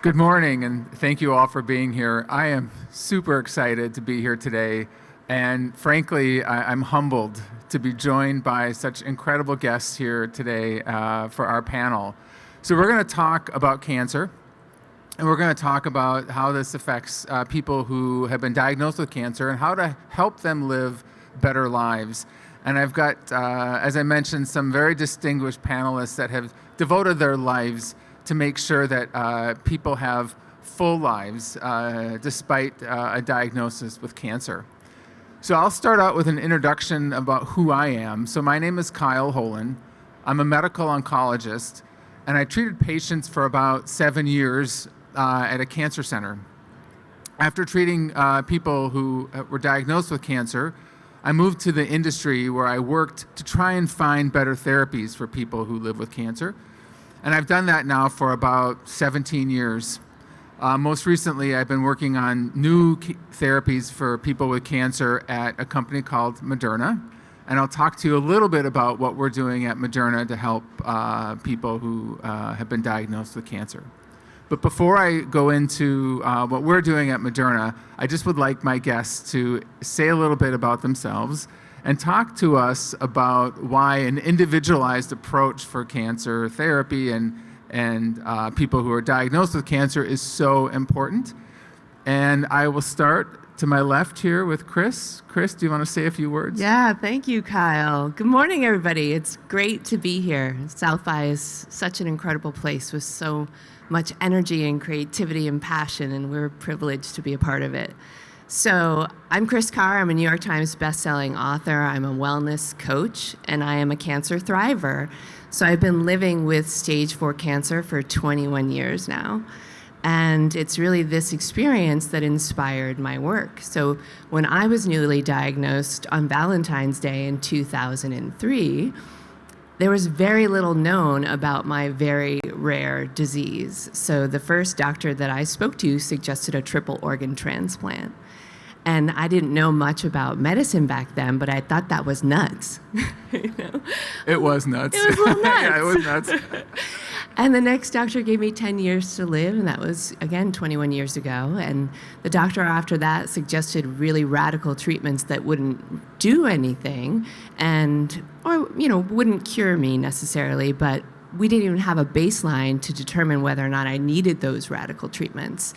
Good morning, and thank you all for being here. I am super excited to be here today, and frankly, I'm humbled to be joined by such incredible guests here today for our panel. So we're going to talk about cancer, and we're going to talk about how this affects people who have been diagnosed with cancer and how to help them live better lives. And I've got, as I mentioned, some very distinguished panelists that have devoted their lives to make sure that people have full lives despite a diagnosis with cancer. So I'll start out with an introduction about who I am. So my name is Kyle Holen. I'm a medical oncologist, and I treated patients for about 7 years at a cancer center. After treating people who were diagnosed with cancer, I moved to the industry where I worked to try and find better therapies for people who live with cancer. And I've done that now for about 17 years. Most recently, I've been working on new therapies for people with cancer at a company called Moderna. And I'll talk to you a little bit about what we're doing at Moderna to help people who have been diagnosed with cancer. But before I go into what we're doing at Moderna, I just would like my guests to say a little bit about themselves and talk to us about why an individualized approach for cancer therapy and people who are diagnosed with cancer is so important. And I will start to my left here with Chris. Chris, do you want to say a few words? Yeah, thank you, Kyle. Good morning, everybody. It's great to be here. South by is such an incredible place with so much energy and creativity and passion, and we're privileged to be a part of it. So I'm Chris Carr. I'm a New York Times bestselling author. I'm a wellness coach, and I am a cancer thriver. So I've been living with stage 4 cancer for 21 years now. And it's really this experience that inspired my work. So when I was newly diagnosed on Valentine's Day in 2003, there was very little known about my very rare disease. So the first doctor that I spoke to suggested a triple organ transplant. And I didn't know much about medicine back then, but I thought that was nuts. You know? It was nuts. It was a little nuts. Yeah, it was nuts. And the next doctor gave me 10 years to live, and that was, again, 21 years ago. And the doctor after that suggested really radical treatments that wouldn't do anything or wouldn't cure me necessarily, but we didn't even have a baseline to determine whether or not I needed those radical treatments.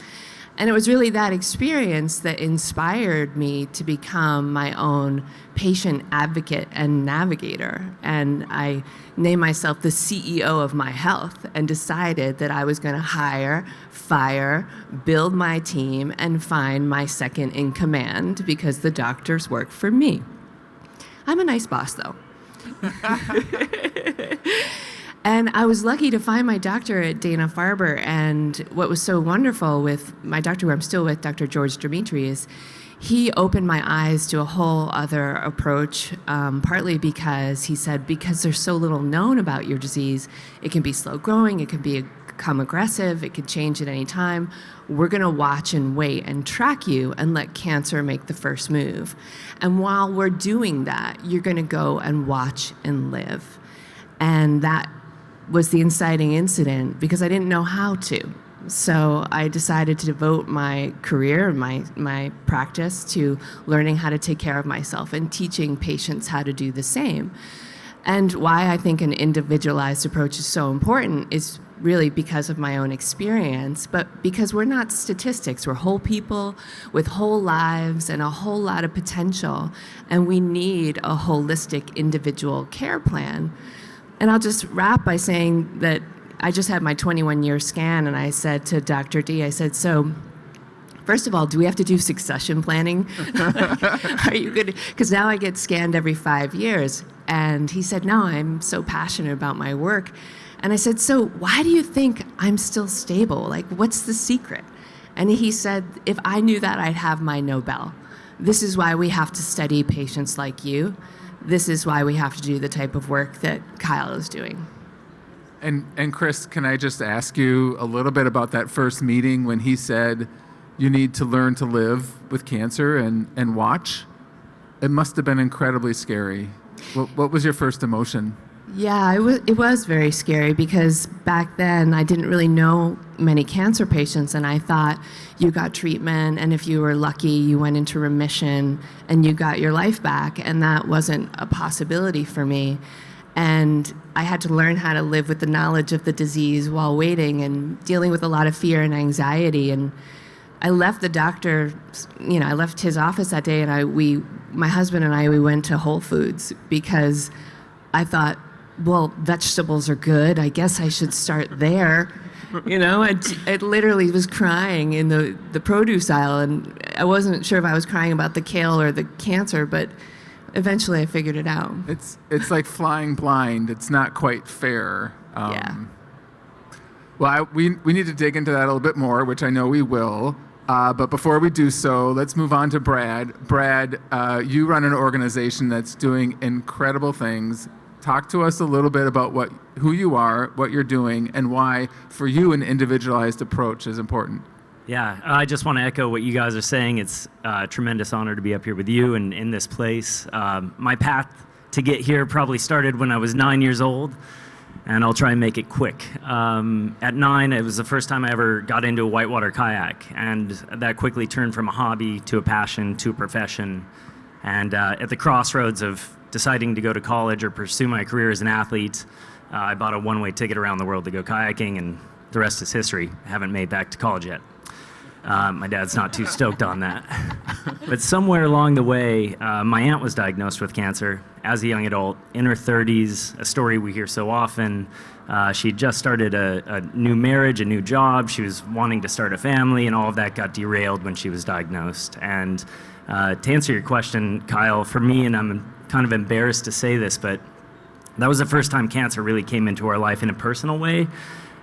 And it was really that experience that inspired me to become my own patient advocate and navigator. And I named myself the CEO of my health and decided that I was going to hire, fire, build my team, and find my second in command because the doctors work for me. I'm a nice boss, though. And I was lucky to find my doctor at Dana-Farber, and what was so wonderful with my doctor, who I'm still with, Dr. George Dimitri, is he opened my eyes to a whole other approach, partly because he said, because there's so little known about your disease, it can be slow growing, it can become aggressive, it can change at any time. We're going to watch and wait and track you and let cancer make the first move. And while we're doing that, you're going to go and watch and live. And that was the inciting incident because I didn't know how to. So I decided to devote my career and my practice to learning how to take care of myself and teaching patients how to do the same. And why I think an individualized approach is so important is really because of my own experience, but because we're not statistics. We're whole people with whole lives and a whole lot of potential, and we need a holistic individual care plan. And I'll just wrap by saying that I just had my 21-year scan, and I said to Dr. D, I said, so first of all, do we have to do succession planning? Are you good? Because now I get scanned every 5 years. And he said, no, I'm so passionate about my work. And I said, so why do you think I'm still stable? Like, what's the secret? And he said, if I knew that, I'd have my Nobel. This is why we have to study patients like you. This is why we have to do the type of work that Kyle is doing. And Chris, can I just ask you a little bit about that first meeting when he said you need to learn to live with cancer and watch? It must have been incredibly scary. What was your first emotion? Yeah, it was very scary because back then I didn't really know many cancer patients, and I thought you got treatment, and if you were lucky, you went into remission and you got your life back, and that wasn't a possibility for me. And I had to learn how to live with the knowledge of the disease while waiting and dealing with a lot of fear and anxiety. And I left the doctor, I left his office that day, and my husband and I, we went to Whole Foods because I thought, well, vegetables are good. I guess I should start there. I literally was crying in the produce aisle, and I wasn't sure if I was crying about the kale or the cancer, but eventually I figured it out. It's like flying blind. It's not quite fair. Yeah. Well, we need to dig into that a little bit more, which I know we will. But before we do so, let's move on to Brad. Brad, you run an organization that's doing incredible things. Talk to us a little bit about who you are, what you're doing, and why, for you, an individualized approach is important. Yeah, I just want to echo what you guys are saying. It's a tremendous honor to be up here with you and in this place. My path to get here probably started when I was 9 years old, and I'll try and make it quick. At 9, it was the first time I ever got into a whitewater kayak, and that quickly turned from a hobby to a passion to a profession. And at the crossroads of deciding to go to college or pursue my career as an athlete, I bought a one-way ticket around the world to go kayaking, and the rest is history. I haven't made back to college yet. My dad's not too stoked on that. But somewhere along the way, my aunt was diagnosed with cancer as a young adult, in her 30s, a story we hear so often. She just started a new marriage, a new job. She was wanting to start a family, and all of that got derailed when she was diagnosed. And to answer your question, Kyle, for me, and I'm kind of embarrassed to say this, but that was the first time cancer really came into our life in a personal way.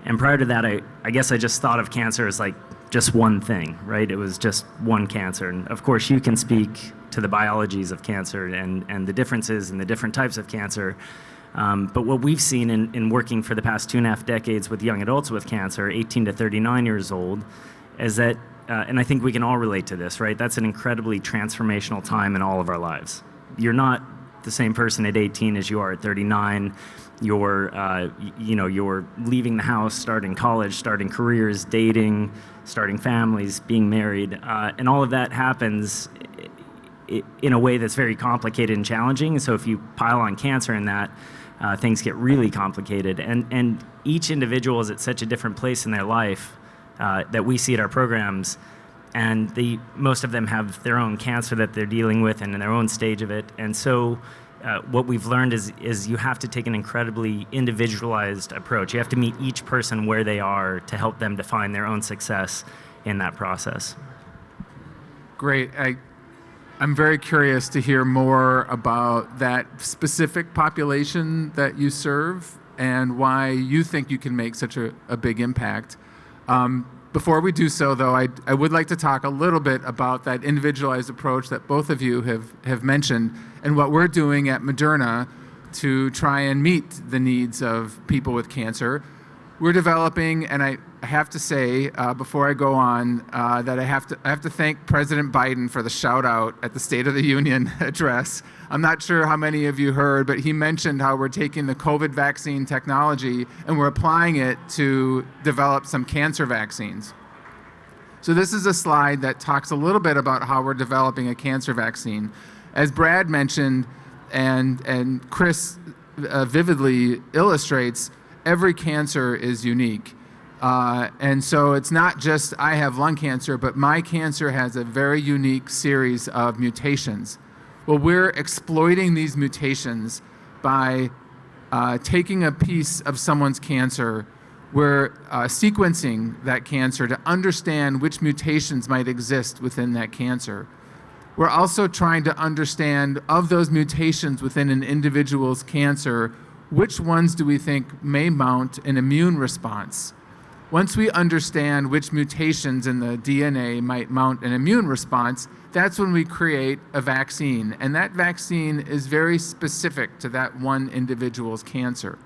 And prior to that, I guess I just thought of cancer as like just one thing, right? It was just one cancer. And of course, you can speak to the biologies of cancer and the differences and the different types of cancer. But what we've seen in working for the past 2.5 decades with young adults with cancer, 18 to 39 years old, is that, and I think we can all relate to this, right? That's an incredibly transformational time in all of our lives. You're not the same person at 18 as you are at 39. You're leaving the house, starting college, starting careers, dating, starting families, being married, and all of that happens in a way that's very complicated and challenging. So if you pile on cancer in that, things get really complicated. And each individual is at such a different place in their life that we see at our programs. And most of them have their own cancer that they're dealing with and in their own stage of it. And so what we've learned is you have to take an incredibly individualized approach. You have to meet each person where they are to help them define their own success in that process. Great. I'm very curious to hear more about that specific population that you serve and why you think you can make such a big impact. Before we do so, though, I would like to talk a little bit about that individualized approach that both of you have mentioned and what we're doing at Moderna to try and meet the needs of people with cancer. We're developing, and I have to say, before I go on, that I have to thank President Biden for the shout out at the State of the Union address. I'm not sure how many of you heard, but he mentioned how we're taking the COVID vaccine technology and we're applying it to develop some cancer vaccines. So this is a slide that talks a little bit about how we're developing a cancer vaccine. As Brad mentioned, and Chris vividly illustrates, every cancer is unique. And so it's not just I have lung cancer, but my cancer has a very unique series of mutations. Well, we're exploiting these mutations by taking a piece of someone's cancer. We're sequencing that cancer to understand which mutations might exist within that cancer. We're also trying to understand, of those mutations within an individual's cancer, which ones do we think may mount an immune response? Once we understand which mutations in the DNA might mount an immune response, that's when we create a vaccine. And that vaccine is very specific to that one individual's cancer.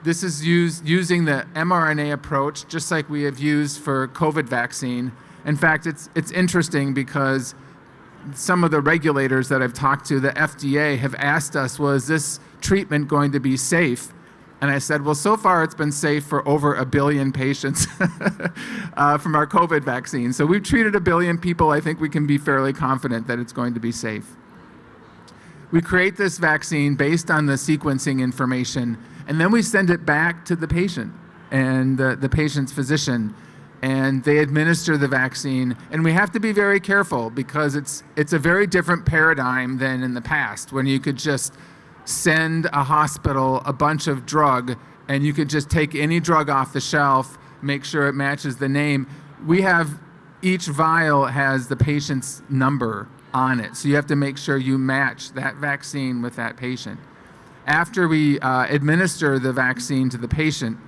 This is using the mRNA approach, just like we have used for COVID vaccine. In fact, it's interesting because some of the regulators that I've talked to, the FDA, have asked us, well, is this treatment going to be safe? And I said, well, so far it's been safe for over 1 billion patients from our COVID vaccine. So we've treated 1 billion people. I think we can be fairly confident that it's going to be safe. We create this vaccine based on the sequencing information, and then we send it back to the patient and the patient's physician, and they administer the vaccine. And we have to be very careful because it's a very different paradigm than in the past, when you could just send a hospital a bunch of drug and you could just take any drug off the shelf, make sure it matches the name. Each vial has the patient's number on it, so you have to make sure you match that vaccine with that patient. After we administer the vaccine to the patient,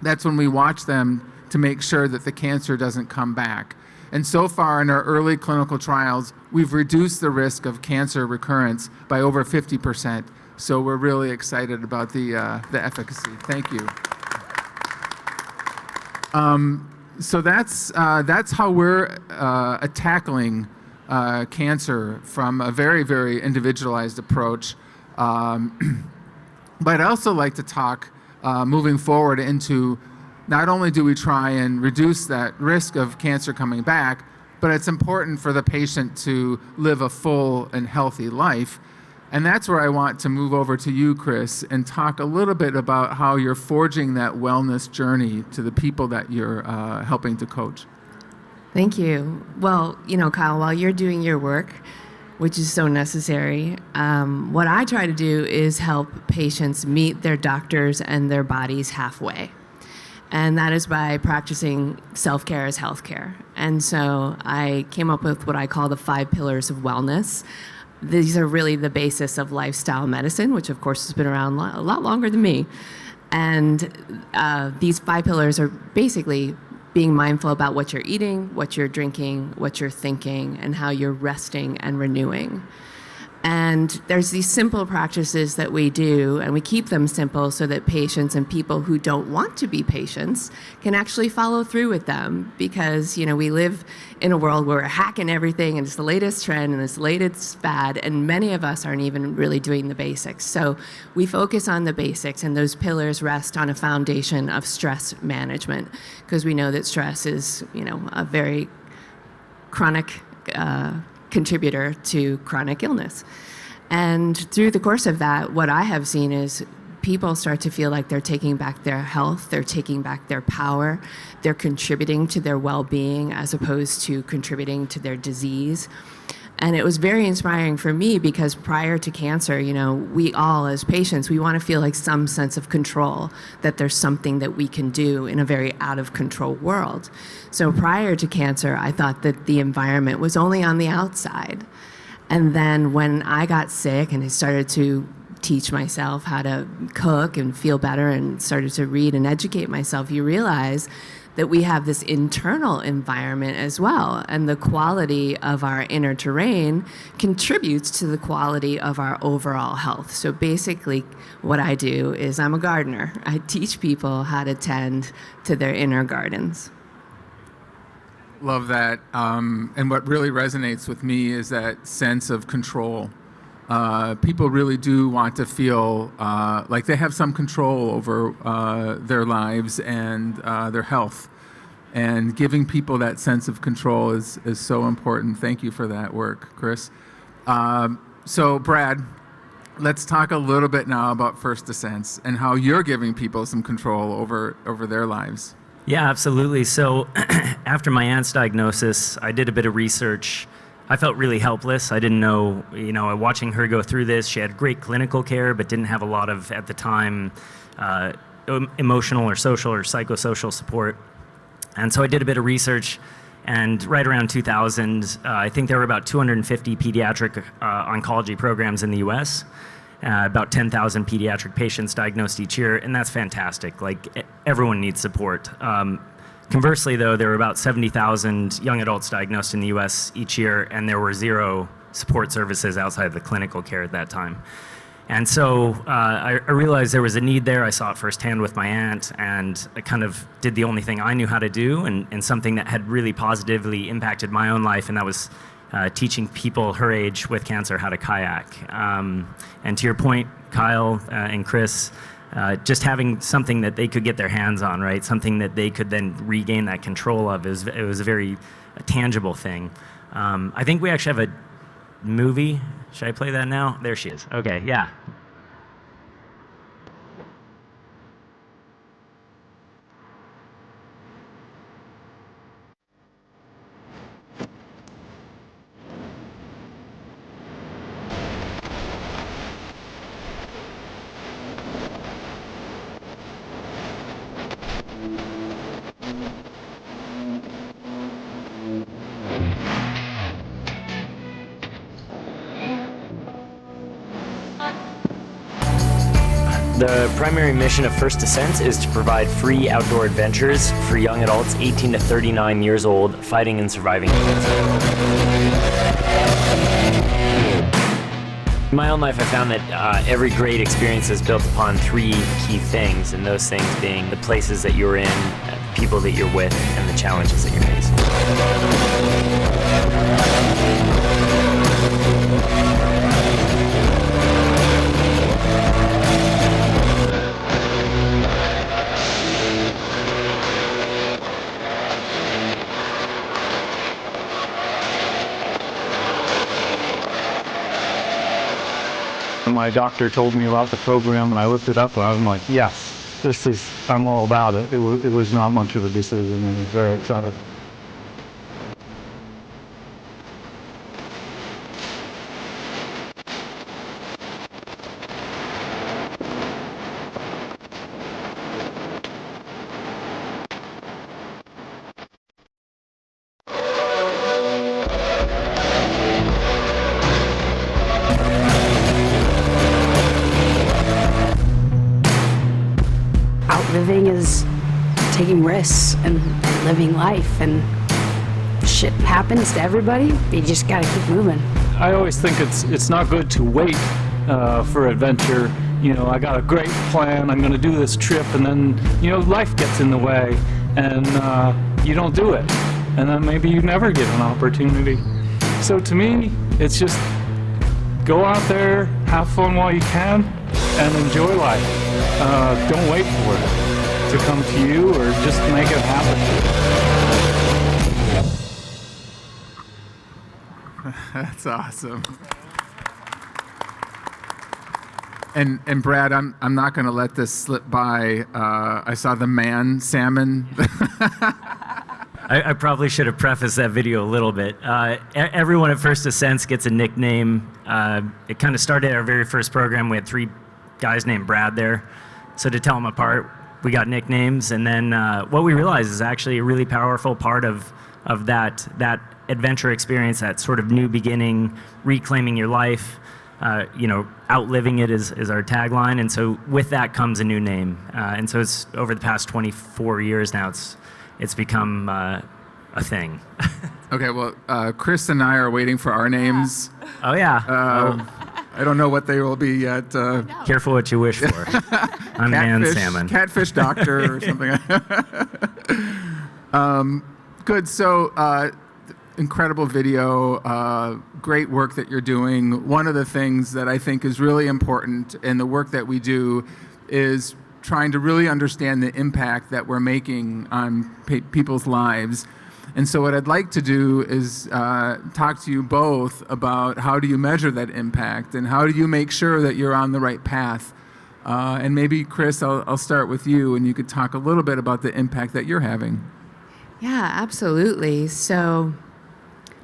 that's when we watch them to make sure that the cancer doesn't come back. And so far in our early clinical trials, we've reduced the risk of cancer recurrence by over 50%. So we're really excited about the efficacy. Thank you. So that's how we're tackling cancer from a very, very individualized approach. But I'd also like to talk moving forward into not only do we try and reduce that risk of cancer coming back, but it's important for the patient to live a full and healthy life. And that's where I want to move over to you, Chris, and talk a little bit about how you're forging that wellness journey to the people that you're helping to coach. Thank you. Well, Kyle, while you're doing your work, which is so necessary, what I try to do is help patients meet their doctors and their bodies halfway. And that is by practicing self-care as healthcare. And so I came up with what I call the 5 pillars of wellness. These are really the basis of lifestyle medicine, which of course has been around a lot longer than me. And these 5 pillars are basically being mindful about what you're eating, what you're drinking, what you're thinking, and how you're resting and renewing. And there's these simple practices that we do, and we keep them simple so that patients and people who don't want to be patients can actually follow through with them, because we live in a world where we're hacking everything and it's the latest trend and it's the latest fad, and many of us aren't even really doing the basics. So we focus on the basics, and those pillars rest on a foundation of stress management, because we know that stress is a very chronic contributor to chronic illness. And through the course of that, what I have seen is people start to feel like they're taking back their health, they're taking back their power, they're contributing to their well-being as opposed to contributing to their disease. And it was very inspiring for me because prior to cancer, we all as patients, we want to feel like some sense of control, that there's something that we can do in a very out of control world. So prior to cancer, I thought that the environment was only on the outside. And then when I got sick and I started to teach myself how to cook and feel better and started to read and educate myself, you realize that we have this internal environment as well, and the quality of our inner terrain contributes to the quality of our overall health. So basically, what I do is I'm a gardener. I teach people how to tend to their inner gardens. Love that. And what really resonates with me is that sense of control. People really do want to feel like they have some control over their lives and their health. And giving people that sense of control is so important. Thank you for that work, Chris. So Brad, let's talk a little bit now about First Ascents and how you're giving people some control over their lives. Yeah, absolutely. So after my aunt's diagnosis, I did a bit of research. I felt really helpless. I didn't know, watching her go through this, she had great clinical care, but didn't have a lot of, at the time, emotional or social or psychosocial support. And so I did a bit of research, and right around 2000, I think there were about 250 pediatric oncology programs in the US, about 10,000 pediatric patients diagnosed each year, and that's fantastic. Like, everyone needs support. Conversely, though, there were about 70,000 young adults diagnosed in the US each year, and there were 0 support services outside of the clinical care at that time. And so I realized there was a need there. I saw it firsthand with my aunt, and I kind of did the only thing I knew how to do, and something that had really positively impacted my own life, and that was teaching people her age with cancer how to kayak. And to your point, Kyle and Chris, just having something that they could get their hands on, right? Something that they could then regain that control of. It was a very tangible thing. I think we actually have a movie. Should I play that now? There she is. Okay, yeah. The primary mission of First Descents is to provide free outdoor adventures for young adults 18 to 39 years old fighting and surviving cancer. In my own life, I found that every great experience is built upon three key things, and those things being the places that you're in, the people that you're with, and the challenges that you're facing. My doctor told me about the program, and I looked it up, and I was like, yes, I'm all about it. It was not much of a decision, and I was very excited. Outliving is taking risks and living life, and shit happens to everybody. You just gotta keep moving. I always think it's not good to wait for adventure. You know, I got a great plan, I'm gonna do this trip, and then, you know, life gets in the way, and you don't do it. And then maybe you never get an opportunity. So to me, it's just go out there, have fun while you can, and enjoy life. Don't wait for it to come to you, or just make it happen. That's awesome. And Brad, I'm not going to let this slip by. I saw the man salmon. I probably should have prefaced that video a little bit. Everyone at First Descents gets a nickname. It kind of started our very first program. We had 3 guys named Brad there. So to tell them apart, we got nicknames. And then what we realized is actually a really powerful part of that adventure experience, that sort of new beginning, reclaiming your life, outliving it is our tagline. And so with that comes a new name. And so it's over the past 24 years now, it's become a thing. Okay, well, Chris and I are waiting for our names. Oh, yeah. I don't know what they will be yet. Careful what you wish for. I'm man salmon. Catfish doctor or something. Good. So, incredible video. Great work that you're doing. One of the things that I think is really important in the work that we do is trying to really understand the impact that we're making on people's lives. And so what I'd like to do is talk to you both about how do you measure that impact, and how do you make sure that you're on the right path. And maybe, Chris, I'll start with you, and you could talk a little bit about the impact that you're having. Yeah, absolutely. So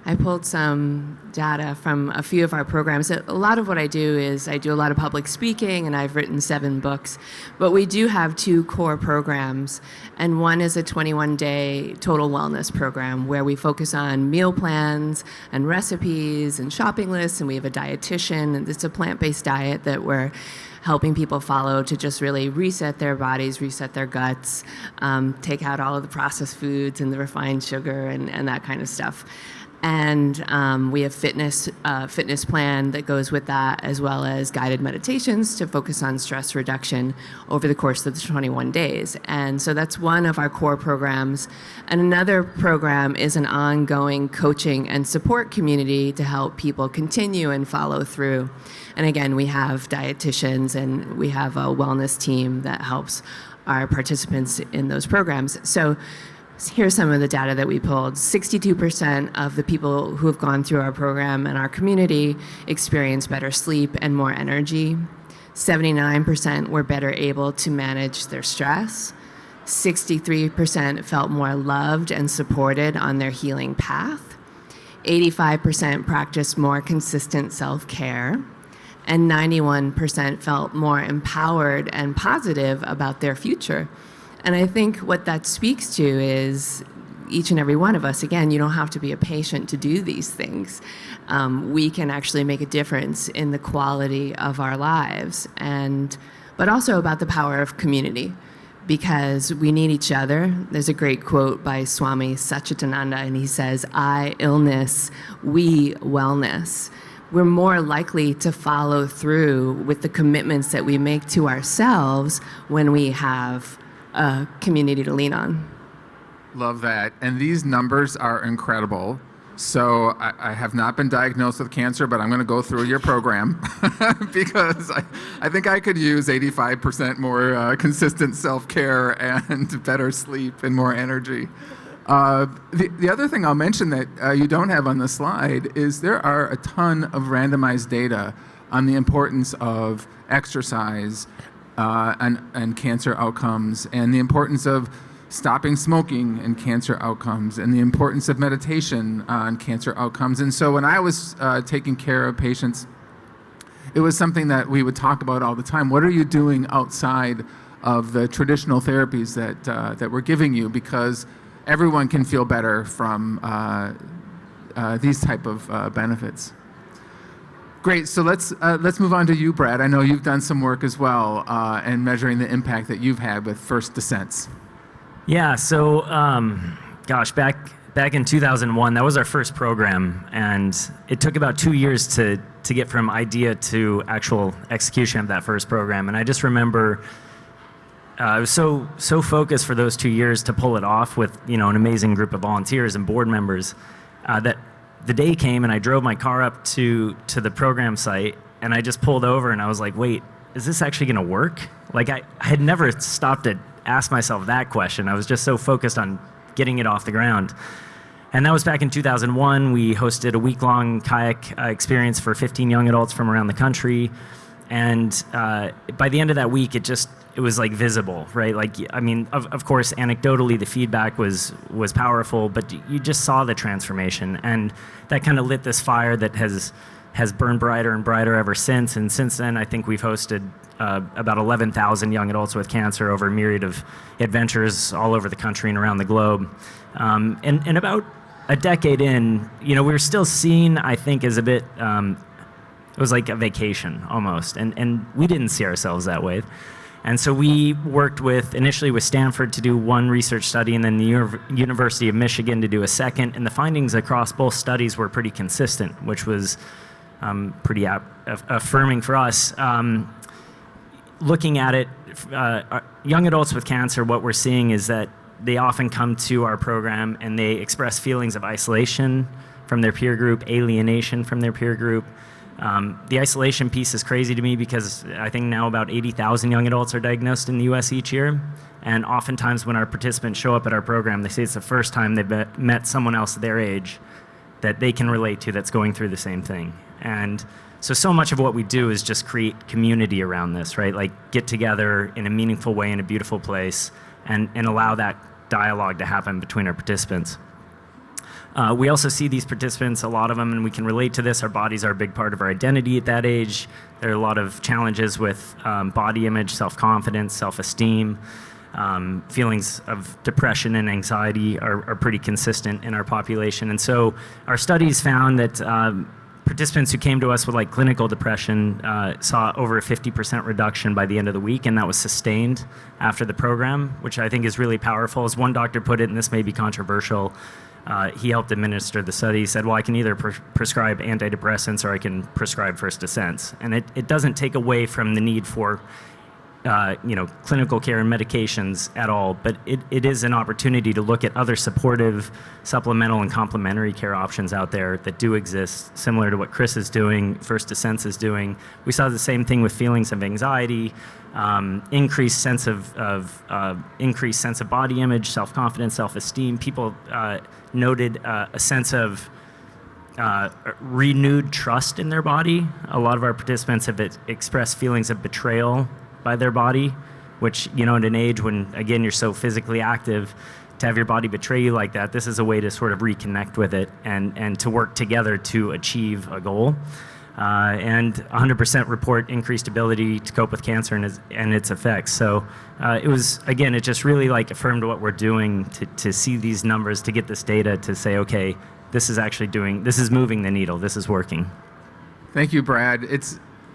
I pulled some data from a few of our programs. A lot of what I do is I do a lot of public speaking, and I've written 7 books. But we do have 2 core programs, and one is a 21-day total wellness program where we focus on meal plans and recipes and shopping lists, and we have a dietitian, and it's a plant-based diet that we're helping people follow to just really reset their bodies, reset their guts, take out all of the processed foods and the refined sugar and that kind of stuff. And we have fitness plan that goes with that, as well as guided meditations to focus on stress reduction over the course of the 21 days. And so that's one of our core programs. And another program is an ongoing coaching and support community to help people continue and follow through. And again, we have dietitians and we have a wellness team that helps our participants in those programs. So here's some of the data that we pulled. 62% of the people who have gone through our program and our community experience better sleep and more energy. 79% were better able to manage their stress. 63% felt more loved and supported on their healing path. 85% practiced more consistent self-care. And 91% felt more empowered and positive about their future. And I think what that speaks to is each and every one of us, again, you don't have to be a patient to do these things. We can actually make a difference in the quality of our lives, but also about the power of community, because we need each other. There's a great quote by Swami Satchidananda, and he says, "I, illness, we, wellness." We're more likely to follow through with the commitments that we make to ourselves when we have a community to lean on. Love that. And these numbers are incredible. So I have not been diagnosed with cancer, but I'm going to go through your program because I think I could use 85% more consistent self-care and better sleep and more energy. The other thing I'll mention that you don't have on the slide is there are a ton of randomized data on the importance of exercise and cancer outcomes, and the importance of stopping smoking and cancer outcomes, and the importance of meditation on cancer outcomes. And so when I was taking care of patients, it was something that we would talk about all the time. What are you doing outside of the traditional therapies that we're giving you? Because everyone can feel better from these type of benefits. Great, so let's move on to you, Brad. I know you've done some work as well in measuring the impact that you've had with First Descents. Yeah, so gosh, back in 2001, that was our first program, and it took about 2 years to get from idea to actual execution of that first program. And I just remember I was so focused for those 2 years to pull it off with an amazing group of volunteers and board members that the day came and I drove my car up to the program site, and I just pulled over and I was like, wait, is this actually going to work? Like I had never stopped to ask myself that question. I was just so focused on getting it off the ground. And that was back in 2001. We hosted a week-long kayak experience for 15 young adults from around the country. And by the end of that week, it was like visible, right? Like, I mean, of course, anecdotally, the feedback was powerful, but you just saw the transformation. And that kind of lit this fire that has burned brighter and brighter ever since. And since then, I think we've hosted about 11,000 young adults with cancer over a myriad of adventures all over the country and around the globe. And about a decade in, we were still seen, I think, as a bit, it was like a vacation almost. And we didn't see ourselves that way. And so we worked initially with Stanford to do one research study, and then the University of Michigan to do a second. And the findings across both studies were pretty consistent, which was pretty affirming for us. Looking at it, young adults with cancer, what we're seeing is that they often come to our program and they express feelings of isolation from their peer group, alienation from their peer group. The isolation piece is crazy to me because I think now about 80,000 young adults are diagnosed in the US each year. And oftentimes when our participants show up at our program, they say it's the first time they've met someone else their age that they can relate to that's going through the same thing. And so much of what we do is just create community around this, right? Like get together in a meaningful way in a beautiful place and allow that dialogue to happen between our participants. We also see these participants, a lot of them, and we can relate to this. Our bodies are a big part of our identity at that age. There are a lot of challenges with body image, self-confidence, self-esteem. Feelings of depression and anxiety are pretty consistent in our population. And so our studies found that participants who came to us with like clinical depression saw over a 50% reduction by the end of the week, and that was sustained after the program, which I think is really powerful. As one doctor put it, and this may be controversial, he helped administer the study. He said, well, I can either prescribe antidepressants or I can prescribe first ascents. And it doesn't take away from the need for clinical care and medications at all, but it is an opportunity to look at other supportive, supplemental, and complementary care options out there that do exist, similar to what Chris is doing, First Ascents is doing. We saw the same thing with feelings of anxiety, increased sense of body image, self-confidence, self-esteem. People noted a sense of renewed trust in their body. A lot of our participants have expressed feelings of betrayal by their body, which, at an age when, again, you're so physically active, to have your body betray you like that, this is a way to sort of reconnect with it and to work together to achieve a goal. And 100% report increased ability to cope with cancer and its effects. So it just really like affirmed what we're doing to see these numbers, to get this data, to say, okay, this is moving the needle, this is working. Thank you, Brad.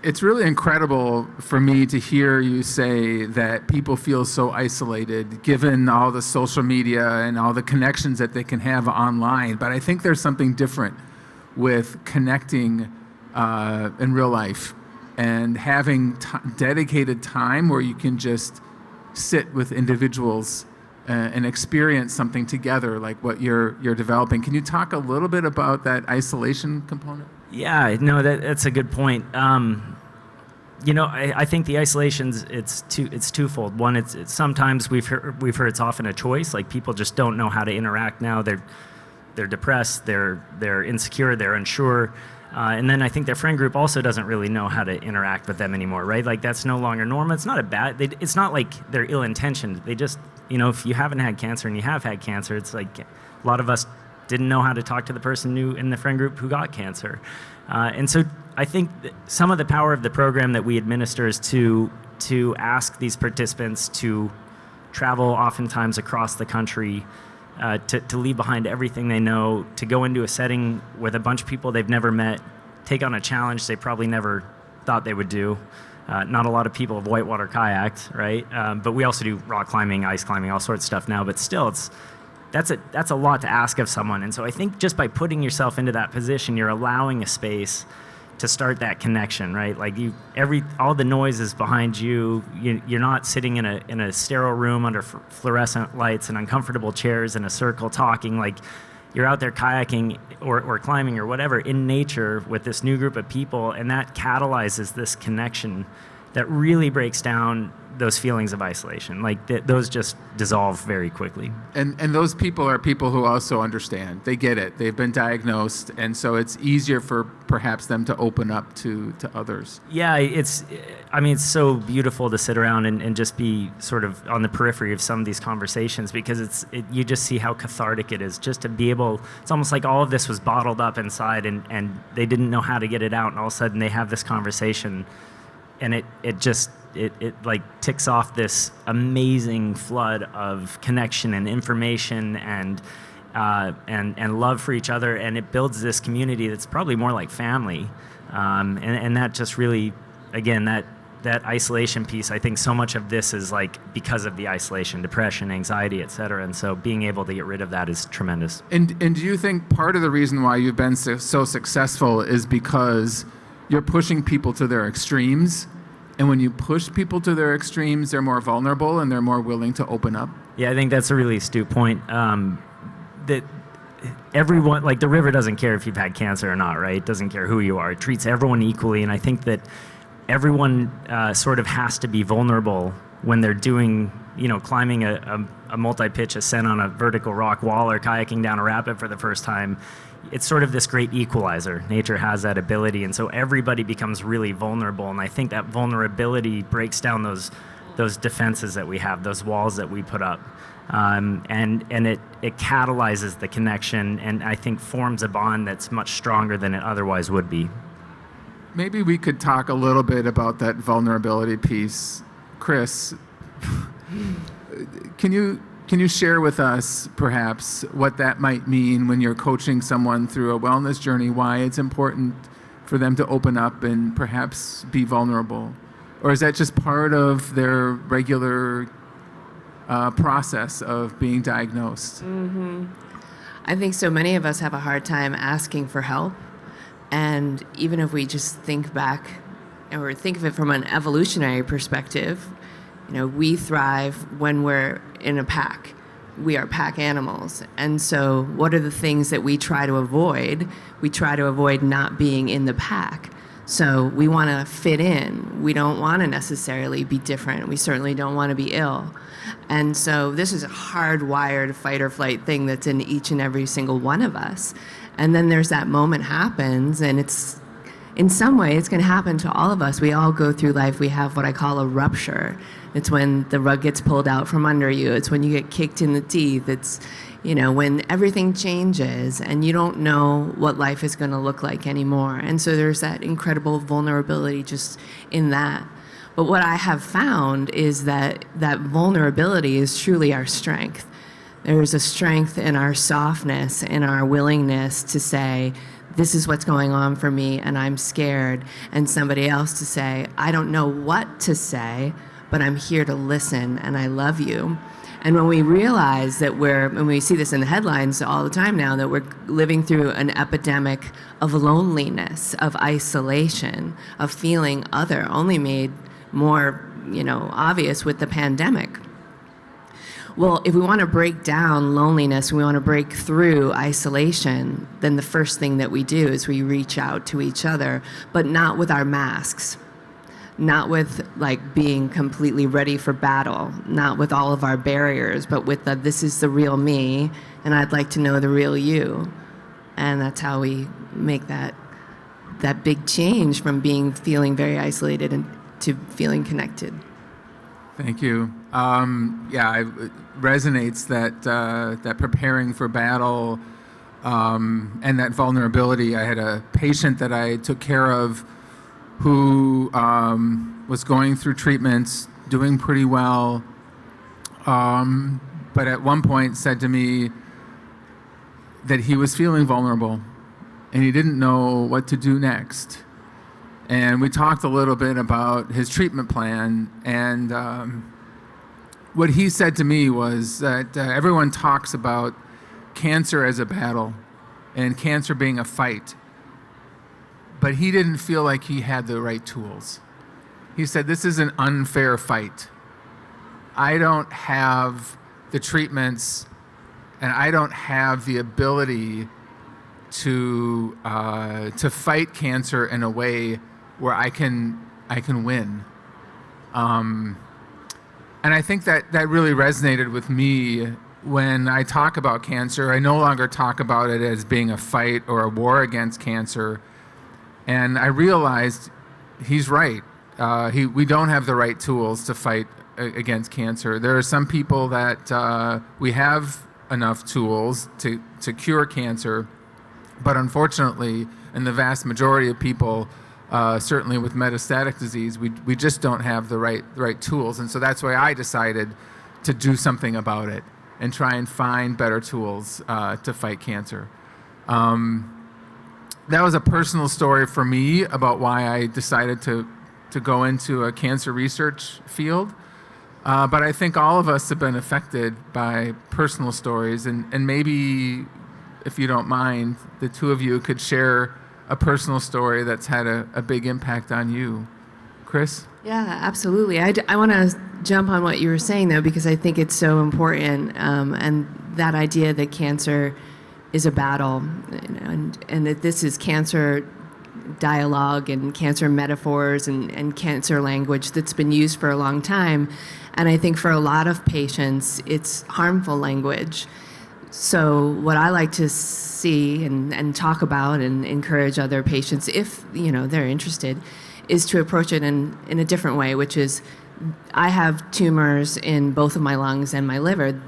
It's really incredible for me to hear you say that people feel so isolated, given all the social media and all the connections that they can have online. But I think there's something different with connecting in real life and having dedicated time where you can just sit with individuals and experience something together, like what you're developing. Can you talk a little bit about that isolation component? Yeah, no, that's a good point. I think the isolations, it's twofold. One, it's sometimes we've heard it's often a choice. Like, people just don't know how to interact now. They're depressed. They're insecure. They're unsure. And then I think their friend group also doesn't really know how to interact with them anymore, right? Like, that's no longer normal. It's not it's not like they're ill-intentioned. They just, if you haven't had cancer and you have had cancer, it's like a lot of us didn't know how to talk to the person in the friend group who got cancer. And so I think some of the power of the program that we administer is to ask these participants to travel oftentimes across the country, to leave behind everything they know, to go into a setting with a bunch of people they've never met, take on a challenge they probably never thought they would do. Not a lot of people have whitewater kayaked, right? But we also do rock climbing, ice climbing, all sorts of stuff now, but still that's a lot to ask of someone. And so I think just by putting yourself into that position, you're allowing a space to start that connection, right? Like, all the noise is behind you. You're not sitting in a sterile room under fluorescent lights and uncomfortable chairs in a circle talking. Like, you're out there kayaking or climbing or whatever in nature with this new group of people, and that catalyzes this connection that really breaks down those feelings of isolation. Like, those just dissolve very quickly. And those people are people who also understand. They get it. They've been diagnosed, and so it's easier for perhaps them to open up to others. Yeah, it's so beautiful to sit around and just be sort of on the periphery of some of these conversations, because you just see how cathartic it is just to be able. It's almost like all of this was bottled up inside, and they didn't know how to get it out, and all of a sudden they have this conversation, and it like ticks off this amazing flood of connection and information and love for each other, and it builds this community that's probably more like family, and that just really, again, that isolation piece. I think so much of this is like because of the isolation, depression, anxiety, et cetera, and so being able to get rid of that is tremendous. And do you think part of the reason why you've been so successful is because you're pushing people to their extremes? And when you push people to their extremes, they're more vulnerable and they're more willing to open up? Yeah, I think that's a really astute point. That everyone, like, the river doesn't care if you've had cancer or not, right? It doesn't care who you are. It treats everyone equally. And I think that everyone sort of has to be vulnerable when they're doing, climbing a multi-pitch ascent on a vertical rock wall or kayaking down a rapid for the first time. It's sort of this great equalizer. Nature has that ability, and so everybody becomes really vulnerable, and I think that vulnerability breaks down those defenses that we have, those walls that we put up, and it catalyzes the connection, and I think forms a bond that's much stronger than it otherwise would be. Maybe we could talk a little bit about that vulnerability piece. Chris, can you share with us perhaps what that might mean when you're coaching someone through a wellness journey, why it's important for them to open up and perhaps be vulnerable? Or is that just part of their regular process of being diagnosed? I think so many of us have a hard time asking for help. And even if we just think back or think of it from an evolutionary perspective, we thrive when we're in a pack. We are pack animals. And so what are the things that we try to avoid? We try to avoid not being in the pack. So we want to fit in. We don't want to necessarily be different. We certainly don't want to be ill. And so this is a hardwired fight or flight thing that's in each and every single one of us. And then there's that moment happens, and it's, in some way, it's going to happen to all of us. We all go through life. We have what I call a rupture. It's when the rug gets pulled out from under you. It's when you get kicked in the teeth. It's, when everything changes and you don't know what life is going to look like anymore. And so there's that incredible vulnerability just in that. But what I have found is that that vulnerability is truly our strength. There's a strength in our softness, in our willingness to say, this is what's going on for me and I'm scared. And somebody else to say, I don't know what to say, but I'm here to listen and I love you. And when we realize that when we see this in the headlines all the time now, that we're living through an epidemic of loneliness, of isolation, of feeling other, only made more, obvious with the pandemic. Well, if we want to break down loneliness, we want to break through isolation, then the first thing that we do is we reach out to each other, but not with our masks. Not with being completely ready for battle, not with all of our barriers, but with this is the real me, and I'd like to know the real you. And that's how we make that big change from feeling very isolated and to feeling connected. Thank you. It resonates that preparing for battle and that vulnerability. I had a patient that I took care of who was going through treatments, doing pretty well, but at one point said to me that he was feeling vulnerable and he didn't know what to do next. And we talked a little bit about his treatment plan, and what he said to me was that everyone talks about cancer as a battle and cancer being a fight. But he didn't feel like he had the right tools. He said, this is an unfair fight. I don't have the treatments and I don't have the ability to fight cancer in a way where I can win. And I think that really resonated with me when I talk about cancer. I no longer talk about it as being a fight or a war against cancer. And I realized he's right. We don't have the right tools to fight against cancer. There are some people that we have enough tools to cure cancer, but unfortunately, in the vast majority of people, certainly with metastatic disease, we just don't have the right tools. And so that's why I decided to do something about it and try and find better tools to fight cancer. That was a personal story for me about why I decided to go into a cancer research field. But I think all of us have been affected by personal stories. And maybe, if you don't mind, the two of you could share a personal story that's had a big impact on you. Chris? Yeah, absolutely. I want to jump on what you were saying, though, because I think it's so important. And that idea that cancer is a battle, and that this is cancer dialogue and cancer metaphors and cancer language that's been used for a long time. And I think for a lot of patients, it's harmful language. So what I like to see and talk about and encourage other patients, if they're interested, is to approach it in a different way, which is I have tumors in both of my lungs and my liver.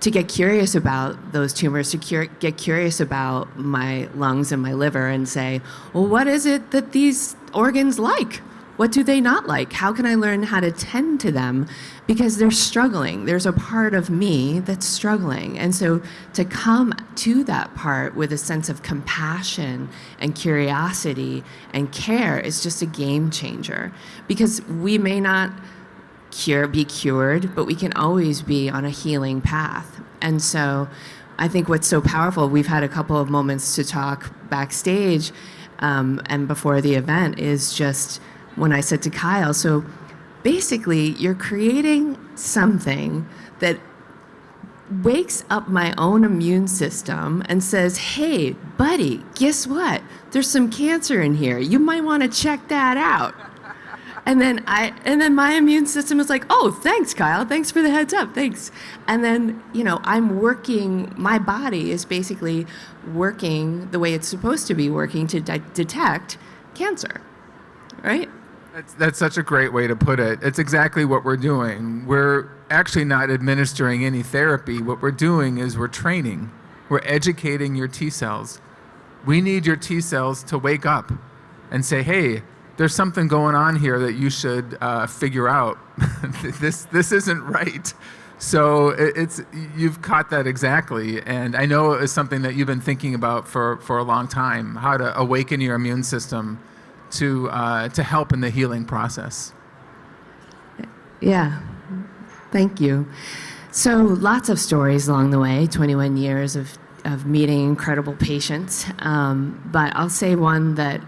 To get curious about those tumors, to get curious about my lungs and my liver and say, well, what is it that these organs like? What do they not like? How can I learn how to tend to them? Because they're struggling. There's a part of me that's struggling. And so to come to that part with a sense of compassion and curiosity and care is just a game changer. Because we may not be cured, but we can always be on a healing path. And so I think what's so powerful, we've had a couple of moments to talk backstage and before the event, is just when I said to Kyle, so basically you're creating something that wakes up my own immune system and says, hey, buddy, guess what? There's some cancer in here. You might want to check that out. And then my immune system was like, oh, thanks, Kyle. Thanks for the heads up. Thanks. And then, I'm working, my body is basically working the way it's supposed to be working to detect cancer, right? That's such a great way to put it. It's exactly what we're doing. We're actually not administering any therapy. What we're doing is we're training. We're educating your T cells. We need your T cells to wake up and say, hey, there's something going on here that you should figure out. This isn't right. So you've caught that exactly, and I know it's something that you've been thinking about for a long time, how to awaken your immune system to help in the healing process. Yeah, thank you. So lots of stories along the way, 21 years of meeting incredible patients, but I'll say one that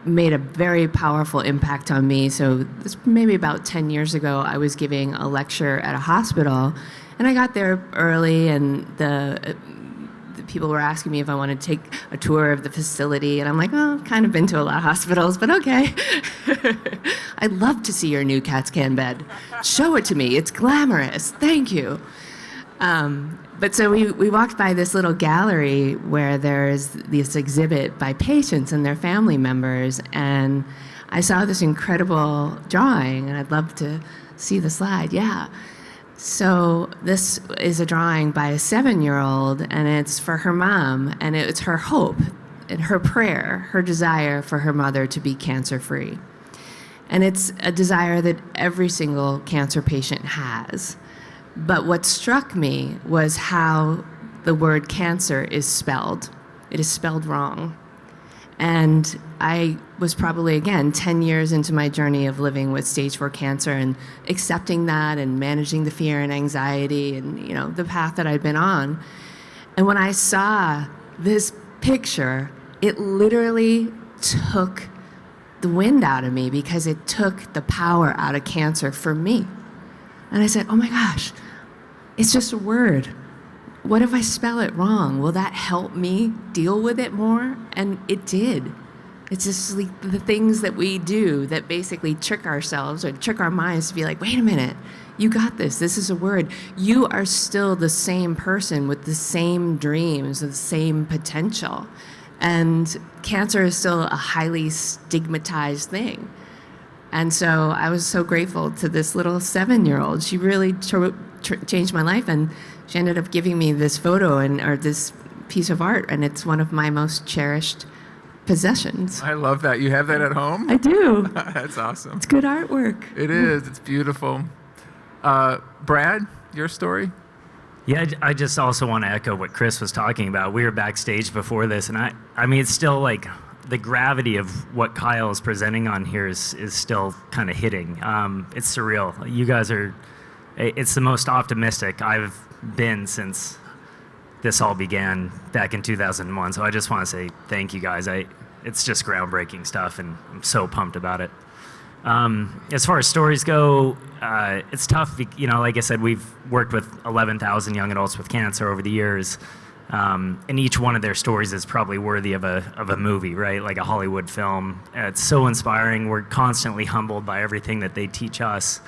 made a very powerful impact on me. So this maybe about 10 years ago, I was giving a lecture at a hospital, and I got there early, and the people were asking me if I wanted to take a tour of the facility, and I'm like, oh, I've kind of been to a lot of hospitals, but okay. I'd love to see your new CAT scan bed. Show it to me. It's glamorous. Thank you. But so we walked by this little gallery where there's this exhibit by patients and their family members, and I saw this incredible drawing, and I'd love to see the slide. Yeah. So this is a drawing by a 7-year-old, and it's for her mom, and it's her hope and her prayer, her desire for her mother to be cancer-free. And it's a desire that every single cancer patient has. But what struck me was how the word cancer is spelled. It is spelled wrong. And I was probably, again, 10 years into my journey of living with stage 4 cancer and accepting that and managing the fear and anxiety and, the path that I'd been on. And when I saw this picture, it literally took the wind out of me because it took the power out of cancer for me. And I said, oh my gosh, it's just a word. What if I spell it wrong? Will that help me deal with it more? And it did. It's just like the things that we do that basically trick ourselves or trick our minds to be like, wait a minute, you got this. This is a word. You are still the same person with the same dreams, the same potential. And cancer is still a highly stigmatized thing. And so I was so grateful to this little 7-year-old. She really changed my life, and she ended up giving me this photo or this piece of art, and it's one of my most cherished possessions. I love that. You have that at home? I do. That's awesome. It's good artwork. It is. It's beautiful. Brad, your story? Yeah, I just also want to echo what Chris was talking about. We were backstage before this, and I mean, it's still like the gravity of what Kyle is presenting on here is still kind of hitting. It's surreal. You guys are, it's the most optimistic I've been since this all began back in 2001. So I just want to say thank you guys. It's just groundbreaking stuff, and I'm so pumped about it. As far as stories go, it's tough. Like I said, we've worked with 11,000 young adults with cancer over the years. And each one of their stories is probably worthy of a movie, right? Like a Hollywood film. It's so inspiring. We're constantly humbled by everything that they teach us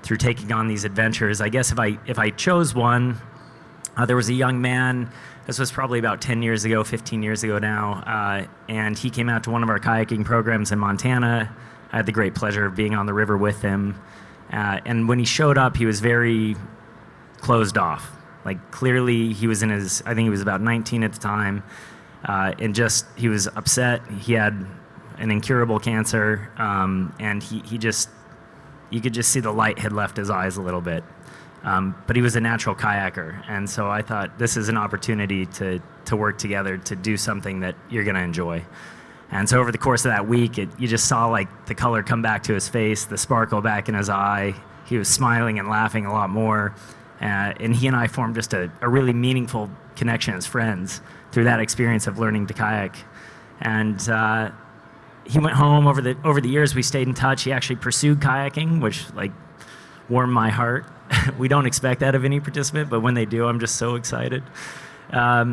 through taking on these adventures. I guess if I chose one, there was a young man. This was probably about 10 years ago, 15 years ago now, and he came out to one of our kayaking programs in Montana. I had the great pleasure of being on the river with him. And when he showed up, he was very closed off. Like, clearly he was I think he was about 19 at the time, and he was upset. He had an incurable cancer, and he just, you could just see the light had left his eyes a little bit. But he was a natural kayaker, and so I thought this is an opportunity to work together to do something that you're going to enjoy. And so over the course of that week, you just saw like the color come back to his face, the sparkle back in his eye. He was smiling and laughing a lot more. And he and I formed just a really meaningful connection as friends through that experience of learning to kayak. And he went home. Over the years, we stayed in touch. He actually pursued kayaking, which like warmed my heart. We don't expect that of any participant, but when they do, I'm just so excited.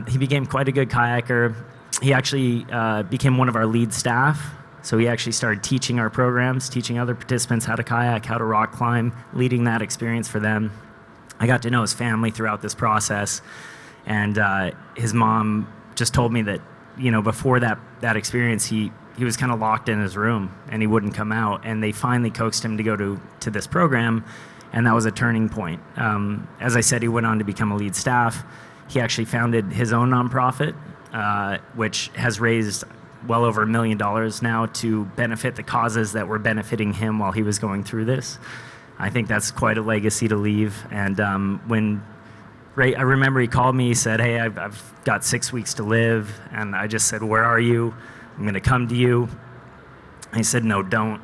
He became quite a good kayaker. He actually became one of our lead staff. So he actually started teaching our programs, teaching other participants how to kayak, how to rock climb, leading that experience for them. I got to know his family throughout this process. And his mom just told me that, you know, before that experience, he was kind of locked in his room and he wouldn't come out. And they finally coaxed him to go to this program, and that was a turning point. As I said, he went on to become a lead staff. He actually founded his own nonprofit, which has raised well over $1 million now to benefit the causes that were benefiting him while he was going through this. I think that's quite a legacy to leave. And I remember he called me, he said, hey, I've got 6 weeks to live. And I just said, where are you? I'm going to come to you. And he said, no, don't.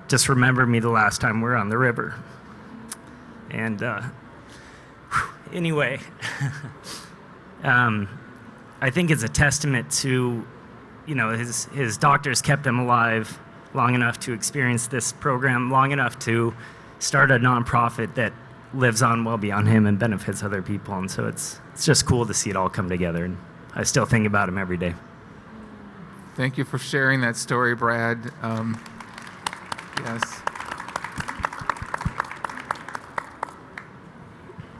Just remember me the last time we were on the river. And anyway, I think it's a testament to, you know, his doctors kept him alive long enough to experience this program, long enough to start a nonprofit that lives on well beyond him and benefits other people. And so it's just cool to see it all come together. And I still think about him every day. Thank you for sharing that story, Brad. Yes.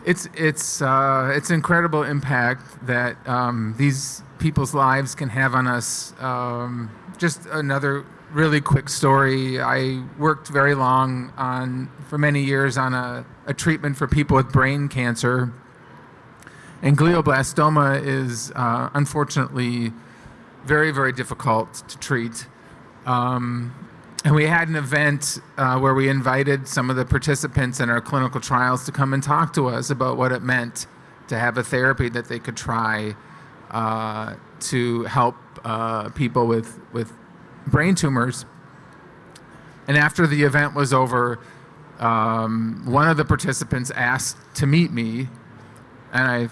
It's incredible impact that these people's lives can have on us. Just another really quick story. I worked very long for many years on a treatment for people with brain cancer. And glioblastoma is unfortunately very, very difficult to treat. And we had an event where we invited some of the participants in our clinical trials to come and talk to us about what it meant to have a therapy that they could try to help people with brain tumors. And after the event was over, one of the participants asked to meet me, and I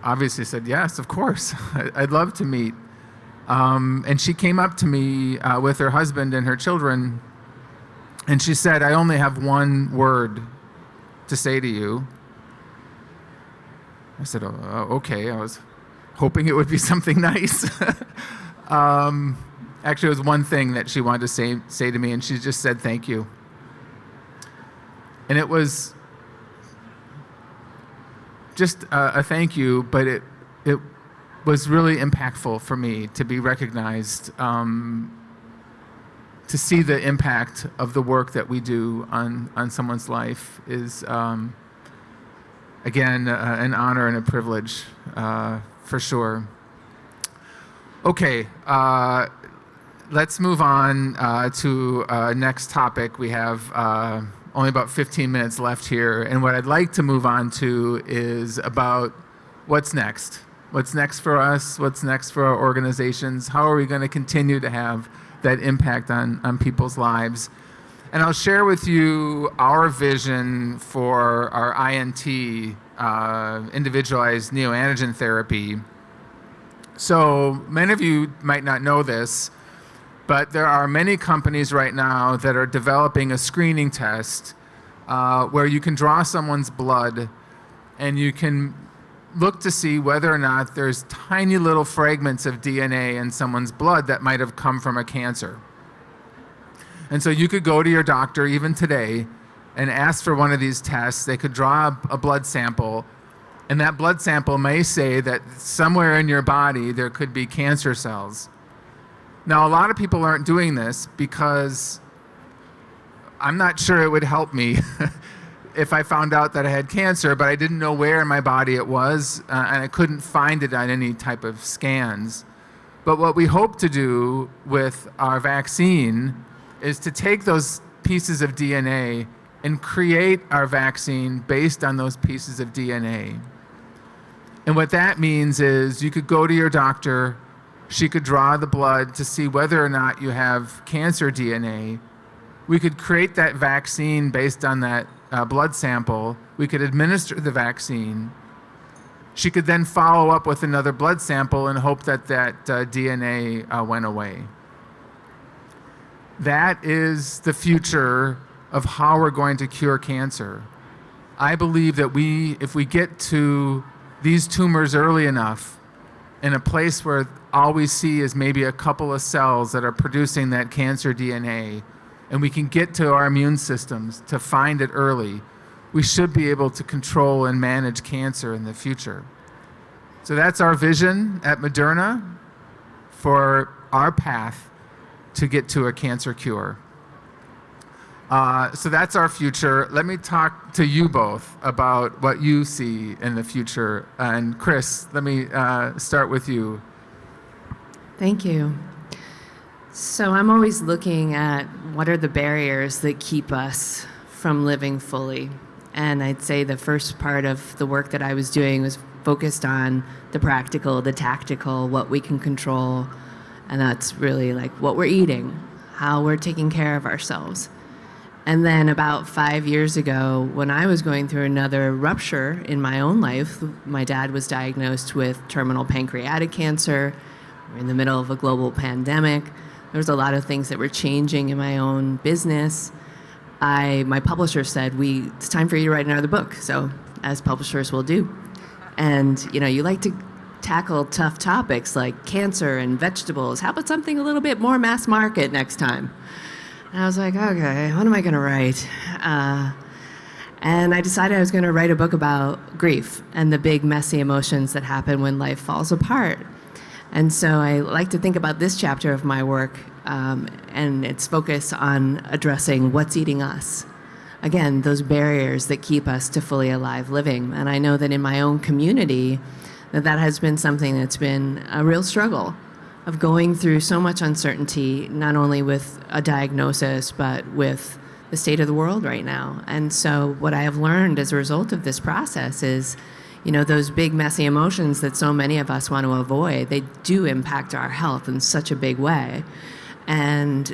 obviously said, yes, of course, I'd love to meet. And she came up to me with her husband and her children, and she said, I only have one word to say to you. I said, oh, okay. I was hoping it would be something nice. Actually, it was one thing that she wanted to say to me, and she just said, thank you. And it was just a thank you, but it was really impactful for me to be recognized, to see the impact of the work that we do on someone's life is, again, an honor and a privilege, for sure. Okay, let's move on to next topic. We have only about 15 minutes left here, and what I'd like to move on to is about what's next. What's next for us? What's next for our organizations? How are we going to continue to have that impact on people's lives? And I'll share with you our vision for our INT, individualized neoantigen therapy. So many of you might not know this, but there are many companies right now that are developing a screening test where you can draw someone's blood and you can look to see whether or not there's tiny little fragments of DNA in someone's blood that might have come from a cancer. And so you could go to your doctor even today and ask for one of these tests. They could draw a blood sample, and that blood sample may say that somewhere in your body there could be cancer cells. Now, a lot of people aren't doing this because I'm not sure it would help me if I found out that I had cancer, but I didn't know where in my body it was, and I couldn't find it on any type of scans. But what we hope to do with our vaccine is to take those pieces of DNA and create our vaccine based on those pieces of DNA. And what that means is you could go to your doctor, she could draw the blood to see whether or not you have cancer DNA. We could create that vaccine based on that blood sample. We could administer the vaccine. She could then follow up with another blood sample and hope that DNA went away. That is the future of how we're going to cure cancer. I believe that if we get to these tumors early enough, in a place where all we see is maybe a couple of cells that are producing that cancer DNA, and we can get to our immune systems to find it early, we should be able to control and manage cancer in the future. So that's our vision at Moderna for our path to get to a cancer cure. So that's our future. Let me talk to you both about what you see in the future. And Chris, let me start with you. Thank you. So I'm always looking at what are the barriers that keep us from living fully. And I'd say the first part of the work that I was doing was focused on the practical, the tactical, what we can control. And that's really like what we're eating, how we're taking care of ourselves. And then about 5 years ago, when I was going through another rupture in my own life, my dad was diagnosed with terminal pancreatic cancer. We're in the middle of a global pandemic. There was a lot of things that were changing in my own business. My publisher said, it's time for you to write another book. So as publishers will do. And you like to tackle tough topics like cancer and vegetables. How about something a little bit more mass market next time? And I was like, okay, what am I going to write? And I decided I was going to write a book about grief and the big messy emotions that happen when life falls apart. And so I like to think about this chapter of my work and its focus on addressing what's eating us. Again, those barriers that keep us to fully alive living. And I know that in my own community, that has been something that's been a real struggle of going through so much uncertainty, not only with a diagnosis, but with the state of the world right now. And so what I have learned as a result of this process is, those big messy emotions that so many of us want to avoid, they do impact our health in such a big way. And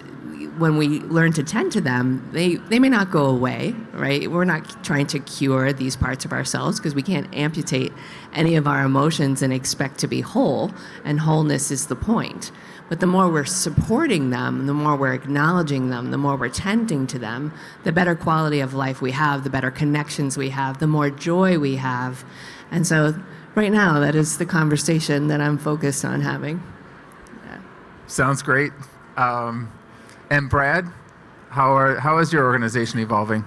when we learn to tend to them, they may not go away, right? We're not trying to cure these parts of ourselves because we can't amputate any of our emotions and expect to be whole, and wholeness is the point. But the more we're supporting them, the more we're acknowledging them, the more we're tending to them, the better quality of life we have, the better connections we have, the more joy we have. And so right now, that is the conversation that I'm focused on having. Yeah. Sounds great. And Brad, how is your organization evolving?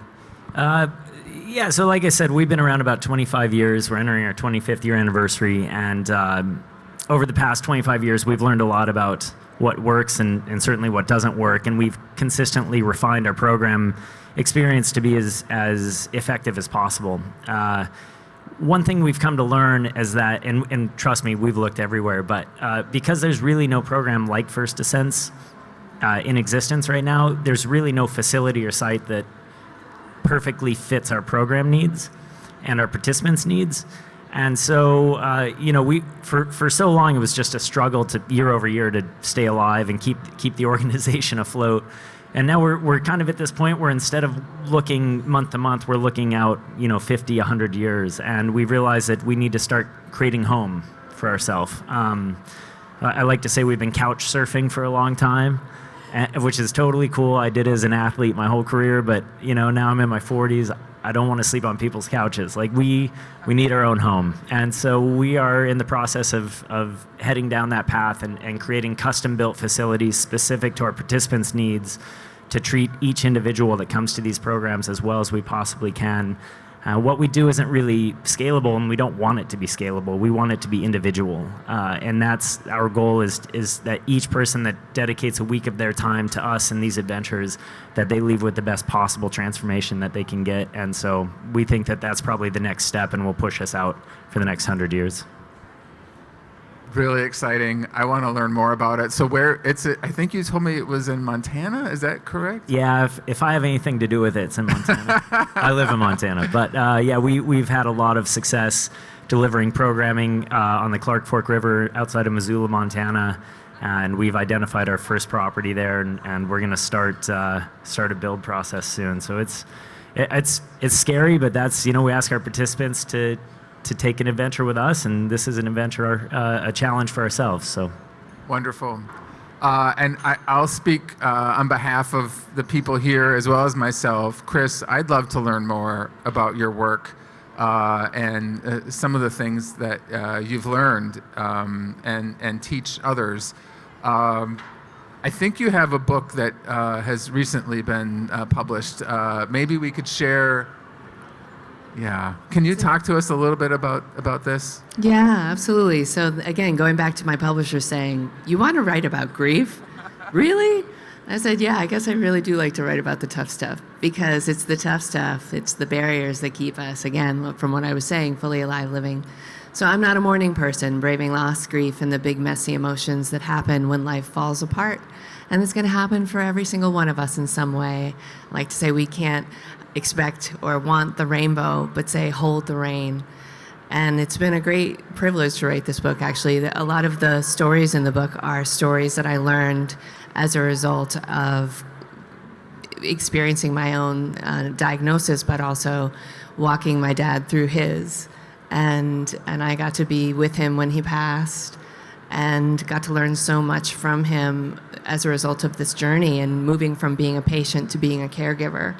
Yeah, so like I said, we've been around about 25 years. We're entering our 25th year anniversary. And over the past 25 years, we've learned a lot about what works and certainly what doesn't work. And we've consistently refined our program experience to be as effective as possible. One thing we've come to learn is that, and trust me, we've looked everywhere, but because there's really no program like First Descent's in existence right now, there's really no facility or site that perfectly fits our program needs and our participants' needs. And so, we for so long it was just a struggle to year over year to stay alive and keep the organization afloat. And now we're kind of at this point where instead of looking month to month, we're looking out 50, 100 years, and we realize that we need to start creating home for ourselves. I like to say we've been couch surfing for a long time, which is totally cool. I did it as an athlete my whole career, but now I'm in my 40s. I don't want to sleep on people's couches. Like we need our own home. And so we are in the process of heading down that path and creating custom-built facilities specific to our participants' needs to treat each individual that comes to these programs as well as we possibly can. What we do isn't really scalable, and we don't want it to be scalable. We want it to be individual, and that's our goal is that each person that dedicates a week of their time to us in these adventures, that they leave with the best possible transformation that they can get. And so we think that that's probably the next step, and will push us out for the next 100 years. Really exciting. I want to learn more about it. So I think you told me it was in Montana. Is that correct? Yeah, if I have anything to do with it, it's in Montana. I live in Montana. But yeah, we've had a lot of success delivering programming on the Clark Fork River outside of Missoula, Montana. And we've identified our first property there, and we're going to start a build process soon. So it's scary, but that's, we ask our participants to take an adventure with us, and this is an adventure, a challenge for ourselves. So wonderful. And I'll speak on behalf of the people here as well as myself. Chris, I'd love to learn more about your work and some of the things that you've learned and teach others. I think you have a book that has recently been published. Maybe we could share. Yeah. Can you talk to us a little bit about this? Yeah, absolutely. So again, going back to my publisher saying, "You want to write about grief? Really?" I said, "Yeah, I guess I really do like to write about the tough stuff, because it's the tough stuff. It's the barriers that keep us, again, from what I was saying, fully alive living." So I'm not a morning person, braving loss, grief, and the big messy emotions that happen when life falls apart. And it's going to happen for every single one of us in some way. I like to say we can't expect or want the rainbow, but say hold the rain. And it's been a great privilege to write this book, actually. A lot of the stories in the book are stories that I learned as a result of experiencing my own diagnosis, but also walking my dad through his. And I got to be with him when he passed, and got to learn so much from him as a result of this journey and moving from being a patient to being a caregiver.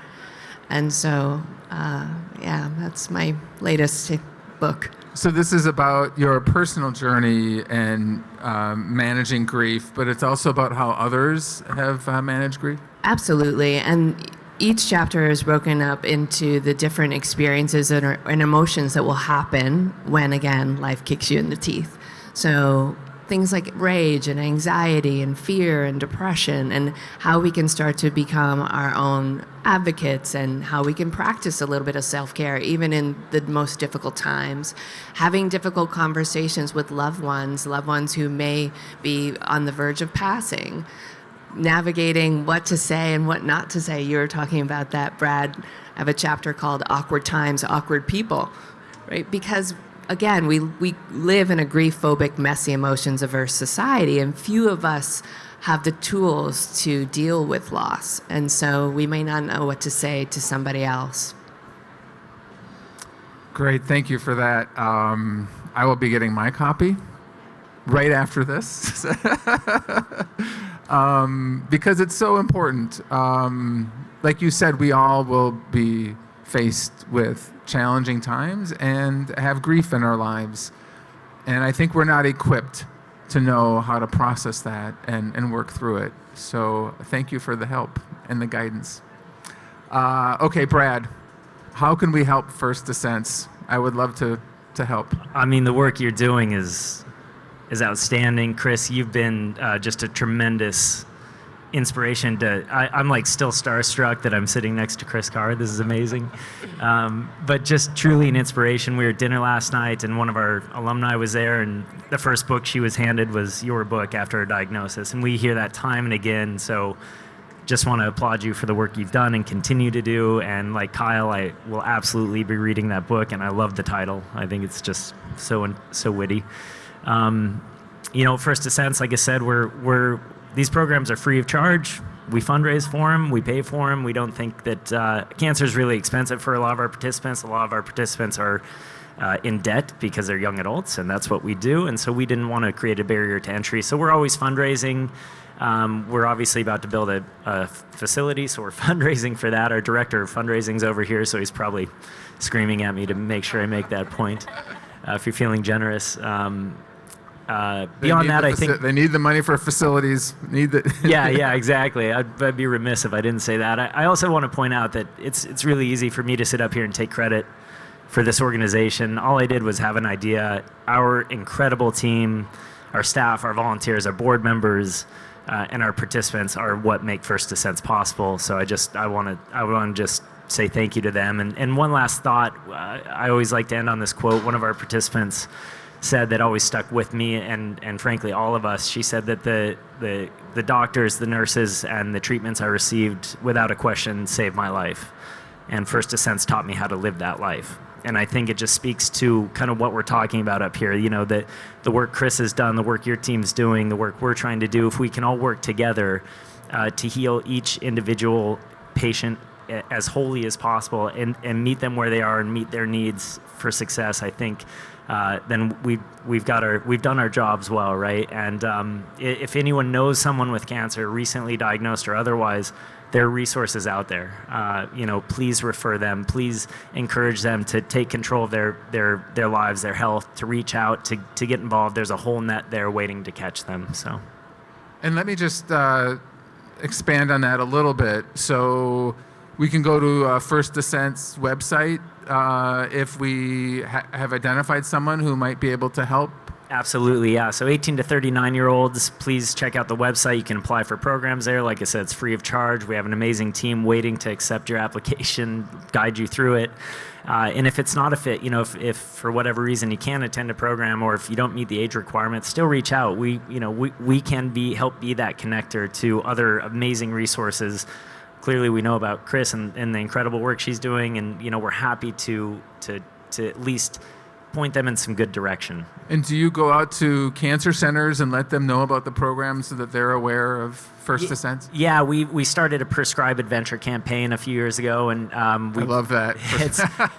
And so, yeah, that's my latest book. So this is about your personal journey and managing grief, but it's also about how others have managed grief? Absolutely. And each chapter is broken up into the different experiences and emotions that will happen when, again, life kicks you in the teeth. So things like rage and anxiety and fear and depression, and how we can start to become our own advocates, and how we can practice a little bit of self-care even in the most difficult times. Having difficult conversations with loved ones who may be on the verge of passing. Navigating what to say and what not to say. You were talking about that, Brad. I have a chapter called Awkward Times, Awkward People, right? Because again, we live in a grief-phobic, messy, emotions-averse society, and few of us have the tools to deal with loss. And so we may not know what to say to somebody else. Great, thank you for that. I will be getting my copy right after this. Because it's so important. Like you said, we all will be faced with challenging times and have grief in our lives. And I think we're not equipped to know how to process that and work through it. So thank you for the help and the guidance. Okay, Brad, how can we help First Descents? I would love to help. I mean, the work you're doing is outstanding. Chris, you've been just a tremendous inspiration I'm like still starstruck that I'm sitting next to Chris Carr. This is amazing. But just truly an inspiration. We were at dinner last night, and one of our alumni was there, and the first book she was handed was your book after her diagnosis. And we hear that time and again. So just want to applaud you for the work you've done and continue to do. And like Kyle, I will absolutely be reading that book, and I love the title. I think it's just so witty. First Descents, like I said, these programs are free of charge. We fundraise for them, we pay for them. We don't think that cancer is really expensive for a lot of our participants. A lot of our participants are in debt because they're young adults, and that's what we do. And so we didn't want to create a barrier to entry. So we're always fundraising. We're obviously about to build a facility, so we're fundraising for that. Our director of fundraising is over here, so he's probably screaming at me to make sure I make that point. If you're feeling generous. Beyond that, I think they need the money for facilities. Yeah, exactly. I'd be remiss if I didn't say that. I also want to point out that it's really easy for me to sit up here and take credit for this organization. All I did was have an idea. Our incredible team, our staff, our volunteers, our board members, and our participants are what make First Descents possible. So I want to just say thank you to them. And one last thought. I always like to end on this quote. One of our participants said that always stuck with me and frankly all of us. She said that the doctors, the nurses, and the treatments I received without a question saved my life. And First Ascents taught me how to live that life. And I think it just speaks to kind of what we're talking about up here, that the work Chris has done, the work your team's doing, the work we're trying to do, if we can all work together to heal each individual patient as wholly as possible and meet them where they are and meet their needs for success, I think then we've done our jobs well, right? And if anyone knows someone with cancer, recently diagnosed or otherwise, there are resources out there. Please refer them. Please encourage them to take control of their lives, their health, to reach out, to get involved. There's a whole net there waiting to catch them. So, and let me just expand on that a little bit. So we can go to First Ascent's website if we have identified someone who might be able to help. Absolutely, yeah. So 18 to 39-year-olds, please check out the website. You can apply for programs there. Like I said, it's free of charge. We have an amazing team waiting to accept your application, guide you through it. And if it's not a fit, if for whatever reason you can't attend a program or if you don't meet the age requirements, still reach out. We can help be that connector to other amazing resources. Clearly, we know about Chris and the incredible work she's doing, and we're happy to at least point them in some good direction. And do you go out to cancer centers and let them know about the program so that they're aware of First Ascent? Yeah, we started a Prescribe Adventure campaign a few years ago, and I love that.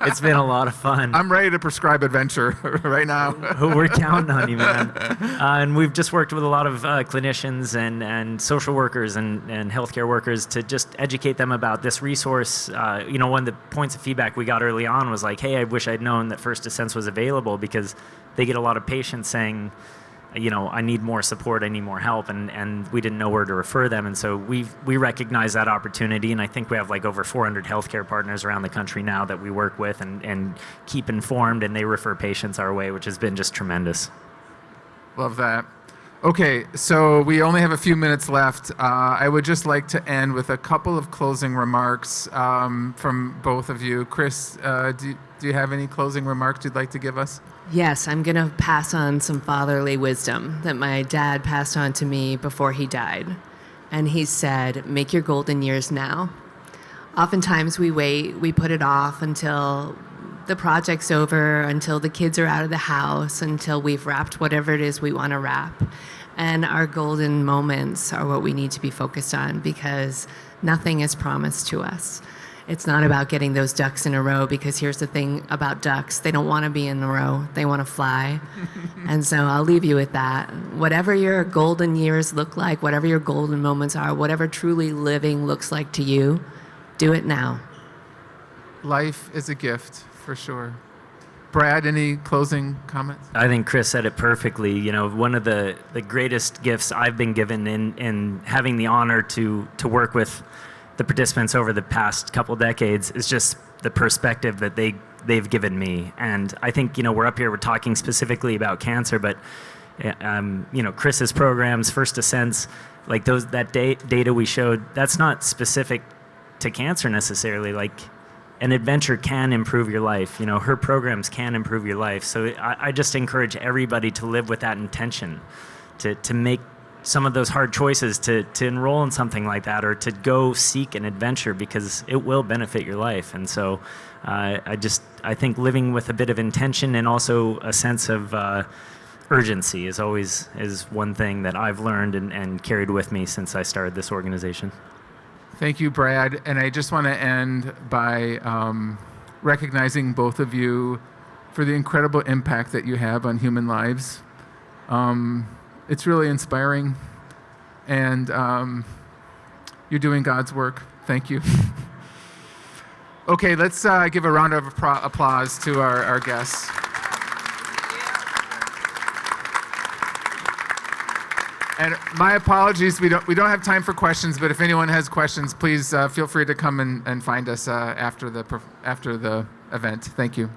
It's been a lot of fun. I'm ready to prescribe Adventure right now. We're counting on you, man. And we've just worked with a lot of clinicians and social workers and healthcare workers to just educate them about this resource. One of the points of feedback we got early on was like, hey, I wish I'd known that First Ascent was available, because they get a lot of patients saying, I need more support, I need more help, and we didn't know where to refer them. And so we recognize that opportunity, and I think we have like over 400 healthcare partners around the country now that we work with and keep informed, and they refer patients our way, which has been just tremendous. Love that. Okay, so we only have a few minutes left. I would just like to end with a couple of closing remarks from both of you. Chris, do you have any closing remarks you'd like to give us? Yes, I'm going to pass on some fatherly wisdom that my dad passed on to me before he died. And he said, make your golden years now. Oftentimes we wait, we put it off until the project's over, until the kids are out of the house, until we've wrapped whatever it is we want to wrap. And our golden moments are what we need to be focused on, because nothing is promised to us. It's not about getting those ducks in a row, because here's the thing about ducks. They don't want to be in a row. They want to fly. And so I'll leave you with that. Whatever your golden years look like, whatever your golden moments are, whatever truly living looks like to you, do it now. Life is a gift, for sure. Brad, any closing comments? I think Chris said it perfectly. One of the greatest gifts I've been given in having the honor to work with the participants over the past couple decades is just the perspective that they've given me. And I think, we're up here, we're talking specifically about cancer, but Chris's programs, First Ascents, like that data we showed, that's not specific to cancer necessarily. Like, an adventure can improve your life. Her programs can improve your life. So I just encourage everybody to live with that intention, to make some of those hard choices, to enroll in something like that, or to go seek an adventure, because it will benefit your life. And so I think living with a bit of intention and also a sense of urgency is one thing that I've learned and carried with me since I started this organization. Thank you, Brad. And I just want to end by recognizing both of you for the incredible impact that you have on human lives. It's really inspiring, and you're doing God's work. Thank you. Okay, let's give a round of applause to our guests. And my apologies, we don't have time for questions, but if anyone has questions, please feel free to come and find us after the event. Thank you.